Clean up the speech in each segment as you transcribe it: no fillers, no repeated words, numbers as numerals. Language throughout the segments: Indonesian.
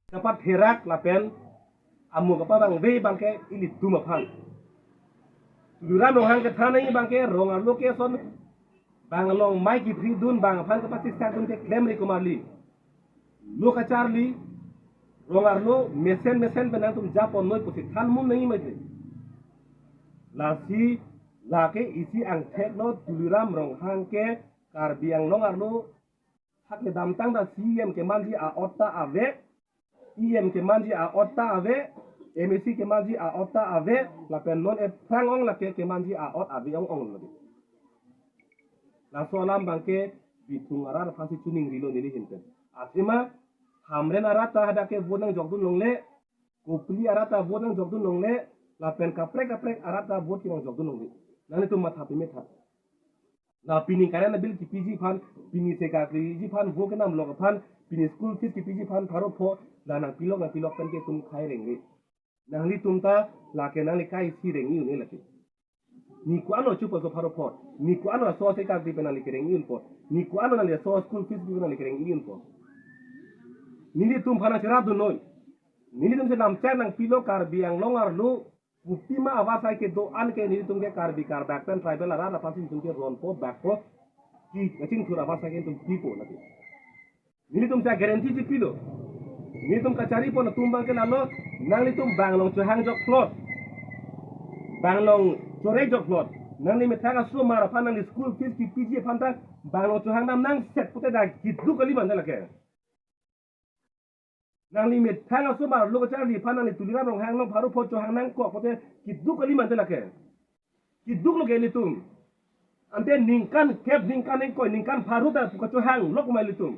kapat herak lapen amu kapa bang ve bangke ili duma phan duram long hang ke thane bangke ronga location bang long mai ki phri dun bang phan kapat sista dun ke claim ri kumarli lo ka charli rongar lo mesen benang tum japon noi pusi than mun nahi mai lasi lake isi ang thek lo duram rong hang ke karbiang longar lo hak le dam tang da cm ke manji a otta ave em ke manji a otta ave mec ke manji a otta ave la pen non e prang ong la ke manji a ot ave ong lo la so lam bangke bitung arar phasi tuning rilo nili hinten asima hamren arata hada ke bodang jogdun longle kopli arata bodang jogdun longle la pen kaprek arata bod ki jogdun longle nani tum matha pime tha na pini kare na bil ki piji phan pini se ka ji phan bo ke nam log phan pini school fees ki piji phan pharo pho la na pilok pen ke tum khai rengi nangli tum ta la ke nangli kai si rengi uni lati ni ku ano chupo so pharo pho ni ku ano so se ka di penali ke rengi un pho ni ku ano na le so school fees bi penali ke rengi un pho nili tum phana serap du noi nili tum se nam cha nang pilo kar biang longar lu Upima awasai ke do an ke nili tum ke kar backpen tribal ara la pasin tum ke ron po back po ki ngaching thura awasai ke tum pipo lati nili tum sa guarantee ji pilo nili tum kachari po na tum bang ke lalo nangli tum banglong chohang jok plot banglong chore jok plot nangli methaga so mara phan nangli school fees ki pg phanta banglong chohang nam nang set pute da kidu kali mandala ke nang limit thang aso mar lo cha li phana ni tulira rong hang no pharu pho cho hang nang ko pote ki duk ali man telake ki duk lo ge litum ante ningkan kep ningkan ko ningkan pharu da ko cho hang lok mai litum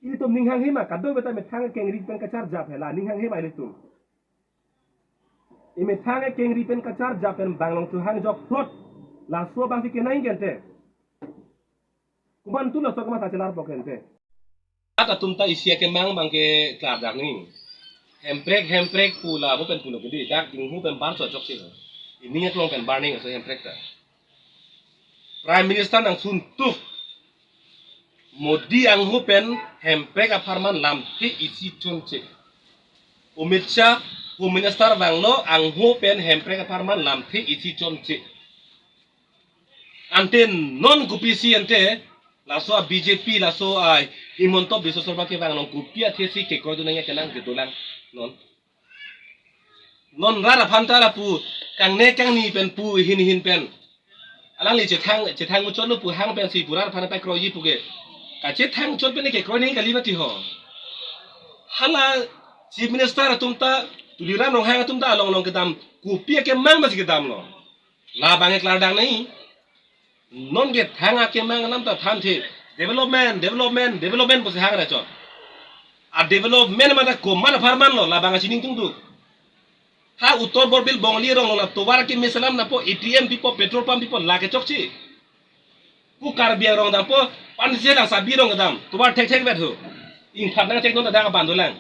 ini tum ning hang hima kado beta me thang kengri pen kachar ja phela ning hang hima litum ime thang kengri pen kachar ja pen banglong cho hang jok plot la so bang si kenai gente kuman tu lo so kama sa chelar pokente ata tumta isia ke mang bangke klab dak ni hemprek pula bo pen puno gede dak ding hu pen bar so jok se ini ngat long pen bar ning so hemprek ta prime minister nang sun tuk modi ang hu pen hemprek a farman lam te isi chonche umitcha hu minister banglo ang hu pen hemprek a farman lam te isi chonche anten non gupisi ante laso BJP laso ai Himonto Biswa Sarma ke bang nong kupia thesi ke ko dunanya kenang gedolang non rara phantara pu kang ne kang ni pen pu hin pen alang li che thang mu chon lu pu hang pen si purar phana pa kroji pu ge ka che thang chon pen ke ko nei kali mati ho hala chief minister tumta tulira nong hang tumta long ke dam kupia ke mang mas ke dam lo la bang ek lar dang nei non ke thanga ke mang nam ta than the development pose hang ra cho a development mana ko mana farman lo la banga chining tung tu ha uttor borbil bongli rong na tobar ke misalam na po ATM pipo petrol pump pipo la ke chokchi ku kar bia rong da po pan se la sabi rong dam tobar thek bet ho in khat na tek non da ga bandolang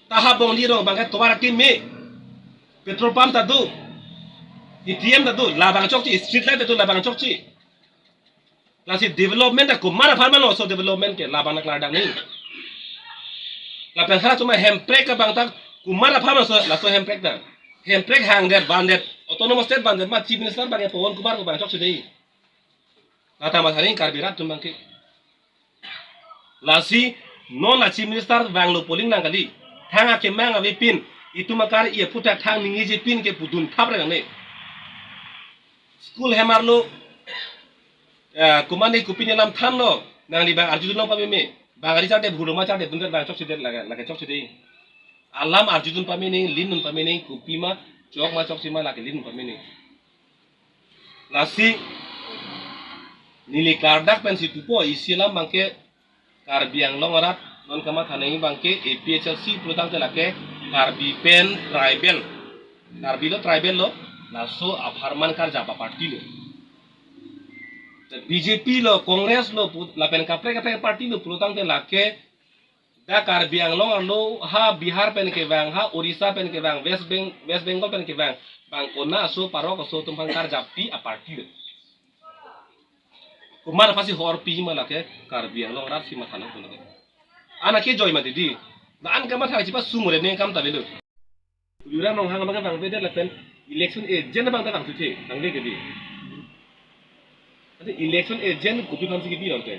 ta ha bongli rong banga tobar ke me petrol pump ta du ATM ta du la banga chokchi street light ta du la banga chokchi lasi development ko mara farman lo so development ke la bana kladang ni la pensara cuma hemprek ka bang tak ku mara farman so la so hemprek da hemprek hang der bandet autonomous state bandet ma chief minister bang pawon kumar ko bang chok sedei la ta ma saring karbirat tum bang ke lasi non la chief minister bang lo polling nang kali hanga ke manga we pin itu makar ia puta thang ningi je pin ke pudun thap ra ne school hemar lo kumani kupini lam than lo nang li bang arjun long pameme bang ari chate bhuro ma chate bundet bang chok chide laga chok chide alam arjun pamene lin nun pamene kupima chok ma chok sima lage lin pamene lasi nili kardak pen situ po isilam bangke karbiang longarat non kama thanai bangke APHC protang te lake karbi pen tribal lo laso aparman kar japa party lo BJP lo Kongres lo la pen kapre party lo protang te lake da karbiang long lo ha Bihar pen ke bang ha Orissa pen ke bang West Bengal pen ke bang kona so parok so tumpang kar japi a party lo kumar pasi hor pi ma lake karbiang long rat si mathalang tu lake ana ke joy ma didi Baan kama thak chipa sumure ne kam tabelu. Tuliram nong hang bang bang beda lapen election agent bang ta bang tuche bang de gedi. Ate election agent kopi bang sigi bi nonte.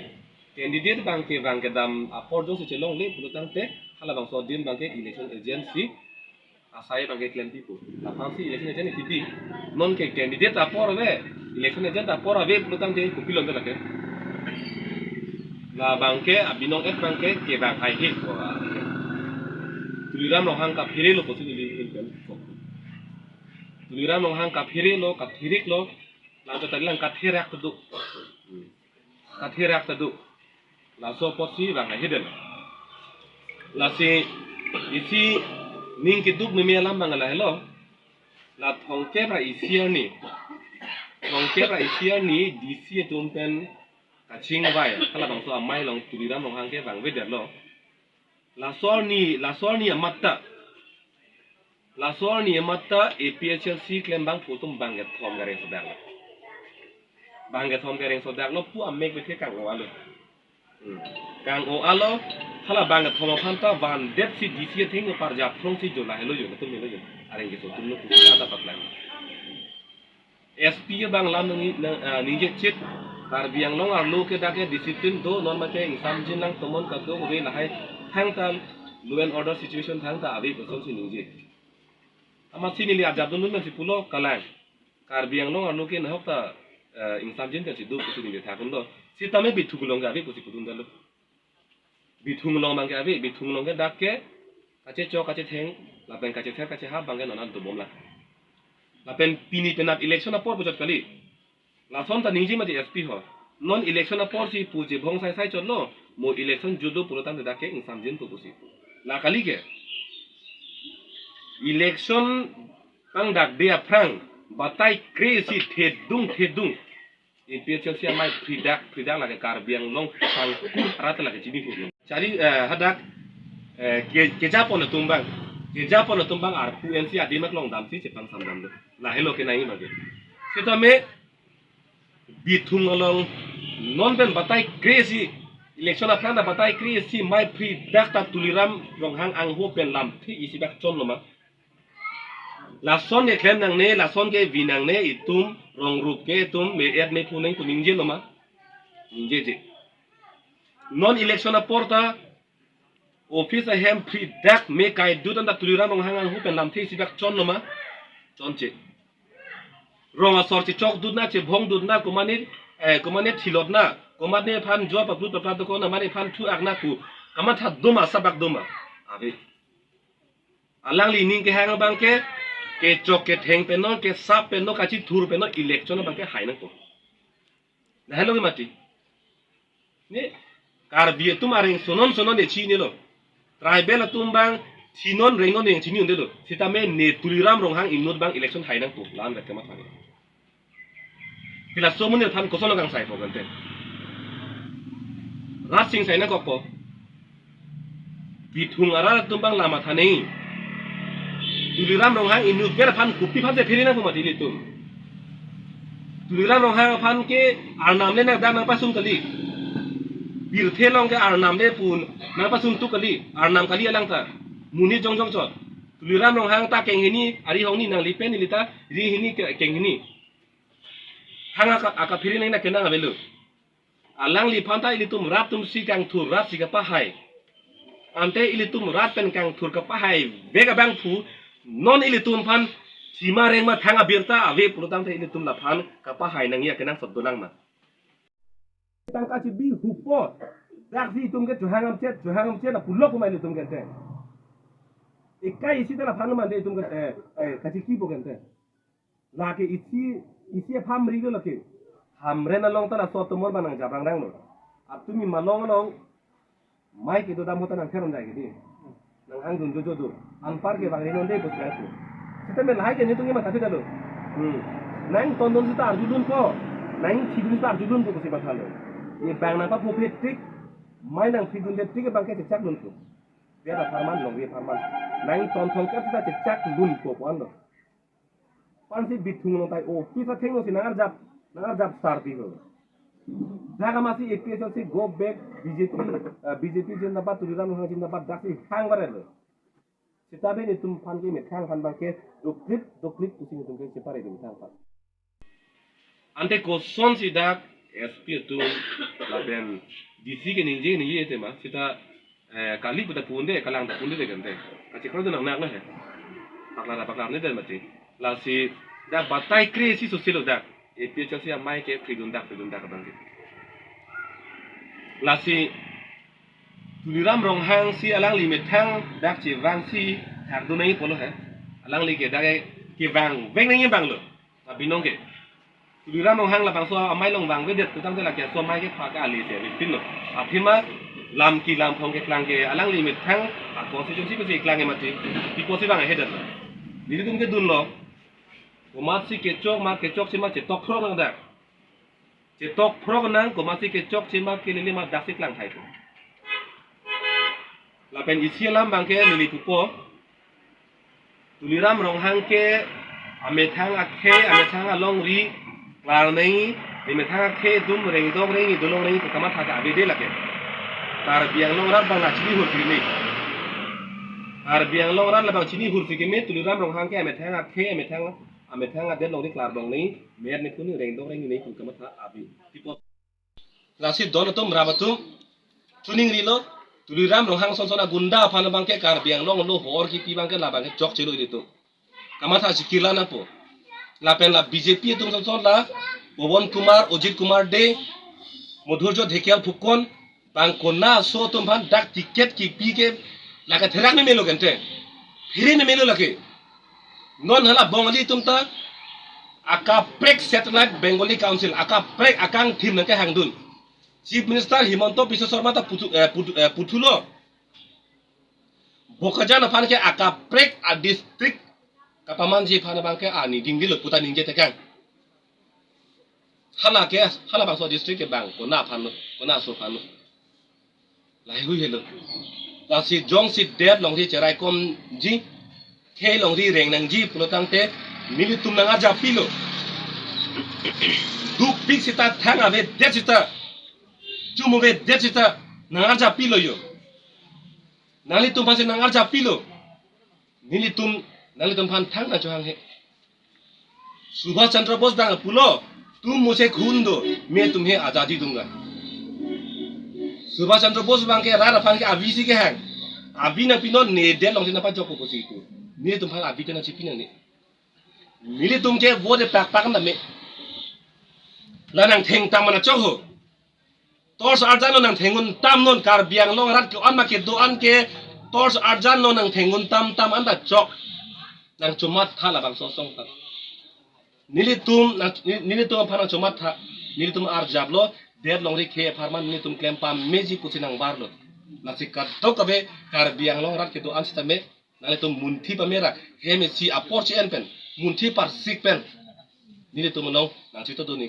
Candidate bang ke dam apor jong se long le pulutang te hala bang so din bang ke election agency asai bang ke claim pipo. La fancy election agent ti di non ke candidate apor ve election agent apor ave pulutang te kopi lonte lapen. La bang ke abinong et bang ke bang ai hit ko. Tuliram nong hang ka phire lo posi li intel. Tuliram nong hang ka phire lo ka thirik lo la to talilang ka thirak tu. Ka thirak tu. La so posi bang ai hidden. La si isi ning ki duk mi alam bang la hello. La thong ke pra isia ni. Thong ke pra isia ni disi tumpen ka ching vai kala bang so amai long tuliram nong hang ke bang weder lo. La sorni amatta APHLC claim bang putum banget thom gareng sodak lo banget thom gareng sodak lo pu amek be kang o alo kang o alo hala banget thom phanta van dep si dc thing par ja from si jola hello yo tum hello yo areng so tum no pu ada patlan SP bang lam ni je chit par biang long ar lo ke dake discipline do non ma ke exam jin lang tomon ka do we la hai thang tan law and order situation thang ta abi ko son sini je ama sini li ajab dun men si pulo kalang kar biang long anu ke na hok ta exam jin ka si do ko sini ta kun do si tame bi thugulong ga abi ko si pudun dalo bi thunglong mang ke abi bi thunglong ke dak ke kache chok kache theng la ben kache ther kache ha bang ke nanan to bom la pen pini penat election apor bujat kali la son ta ninji ma di SP ho non election apor si puje bhong sai sai chotlo mo election judo purotan da ke exam jin to busi la kali ke election pang dak dia prang batai crazy thedung APHL si amai pridak la ke kar biang long sang rat la ke jini ko cari hadak kejapo na tumbang ar PNC adimak long dam si cepang samdam la hello ke nai mage sita me bithung along non ben batai crazy election apang da batai crazy mai pridak ta tuliram rong hang ang ho pen lam thi isibak chon loma la son ke khem nang ne la son ke vinang ne itum rong rup ke tum me et me puneng tu ningje loma ningje je non election aporta office a hem pridak me kai dudan da tuliram rong hang ang ho pen lam thi isibak chon loma chon che rong a sorti chok dudna che bhong dudna kumane thilot na kumane phan jo pa plut pa ko na mane phan thu akna ku kaman tha duma sabak duma abi alang li ning ke hang bang ke chok ke theng pe no ke sap pe no ka chi thur pe no election bang ke haina ko na hello ke mati ne kar bie tumaring sonon de chi ne lo tribal tumbang sinon rengon yang chini unde lo sitame ne tuliram rong hang inut bang election haina ko lan bet ke ma thani Kila somun el pan kosono kang sai po gante. Rat sing sai na kokpo. Bithung ara tumbang lama thane. Tuliram rong hang inu ber pan kupi pan se phiri na ko mati litum. Tuliram rong hang pan ke arnam le na da na pasung kali. Bir thelong ke arnam le pun na pasung tu kali arnam kali alang ta. Muni jong chot. Tuliram rong hang ta keng hini ari hong ni nang lipen ni lita ri hini keng hini. Hanga aka phiri nang na kenang abelu alang li phanta ilitum rat tum si kang thur rat si ka pahai ante ilitum rat pen kang thur ka pahai bega bang phu non ilitum phan sima reng ma thanga birta ave pulutang te ilitum la phan ka pahai nang ya kenang sabdonang ma tang ka chi bi hupo dak si tum ke juhangam chet na pulok ma ilitum ke te ikai isi ta la phan ma de tum ke ka chi ki bo ke te la ke isi pham ri lo ke hamre na long ta la so tumor banang jabrang dang lo atumi malong long mai ke do dam hota nang kheron jai ke di nang hang dun jo anpar ke bang renon de bos ga tu sita me lai ke ni tungi ma ta lo nang ton don sita arjudun ko nang thidun sita arjudun ko si ba thalo ye bang na pa phu tik mai nang thidun de tik bang ke chak dun ko dia da farman long ye farman nang ton thong ka sita chak dun ko pon lo pan si bithung no tai o ki sa theng no si nangar jap sar pi ko Jaga masih APS si go back BJP जिंदाबाद तुलिराम रोहांग जिंदाबाद दासी hang barelo. Sitabe ni tum pan ke methang pan bangke doklit pusing tum ke separe tum thang pan. Ante koson sidak SP tu laben DC ke ninje ni ye tema sita kali pada punde kalang punde de gante. Aci kalau tu nak lah he. Paklar ni dan mati. Lasi dak batai kre si sosial dak. APS si amai ke pridundak bangke. Lasi tuliram ronghang si alang li methang dak ci wang si thak du nai polo he alang li ke dak ke wang veng nai bang lo tapi nong ke tuliram ronghang la bang so amai long wang ve det tu tam te la ke so mai ke pha ka ali se pin lo aphin ma lam ki lam phong ke klang ke alang li methang a constituency pe klang ke mati ki ko si bang he dat ni tum ke dun lo ko ma si ke chok si ma che tok phro nang dak che tok phro nang ko ma si ke chok si ma ke li ma dak si klang thai tu lapen isi lam bangke lili tupo tuliram ronghang ke amethang along ri klar nei amethang akhe dum reng dong reng dolong reng kama thaga abede lake tar biang long rat bang achini hurfi nei tar biang long rat labang chini hurfi ke me tuliram ronghang ke amethang ade long ri klar dong nei mer ne kuni reng dong reng nei kama tha abi tipo lasi donatum rabatum tuning rilo tuliram ronghang sonsona gunda phana bangke kar biang long lo hor ki pi bangke la bangke chok chelo itu kamata sikila na po la pen la BJP tum sonson la Pवन Kumar Ajit Kumar de Madhurjo Dhekial Phukon bang konna so tum phan dak ticket ki pi ke la ka therak me melo gente phiri ne melo lake non hala bongali tum ta aka prek satellite Bengali Council aka prek akang thim na ke hangdun Chief Minister Himanta Biswa Sarma ta putulo bokajan aphan ke aka prek a district kapaman ji phana bangke ani dingdilo puta ningje tekang hala bangso district ke bang kona so phan lai hui helo la si jong si det long ri cherai kom ji ke long ri reng nang ji pulotang te mili tum nang aja pilo duk pik sita thang ave det sita Cumove decita nangarja pilo yo. Nali tum pasi nangarja pilo. Nali tum pan thang na johang he. Subhash Chandra Bose dang pulo. Tum मुझे खून दो, मैं तुम्हें आजादी दूंगा. Subhash Chandra Bose bang ke rara pan ke avisi ke hang. Abi na pino ne de long sina pa joko posi itu. Ni tum pan abi na chipina ni. Nili tum ke vote pak na me. Lanang theng tamana choho. Tors arjan nang thengun tam non kar biang long rat ke an ma ke do an ke tors arjan nang thengun tam anda chok nang chumat thala bang so song ta nili tum phana chumat tha nili tum ar jablo der long ri khe farman nili tum klem pam meji kuchinang barlo na sikat to kabe kar biang long rat ke do an sitame nale tum munthi pa mera he me si apor chi en pen munthi par sik pen nili tum nong nang chito do ni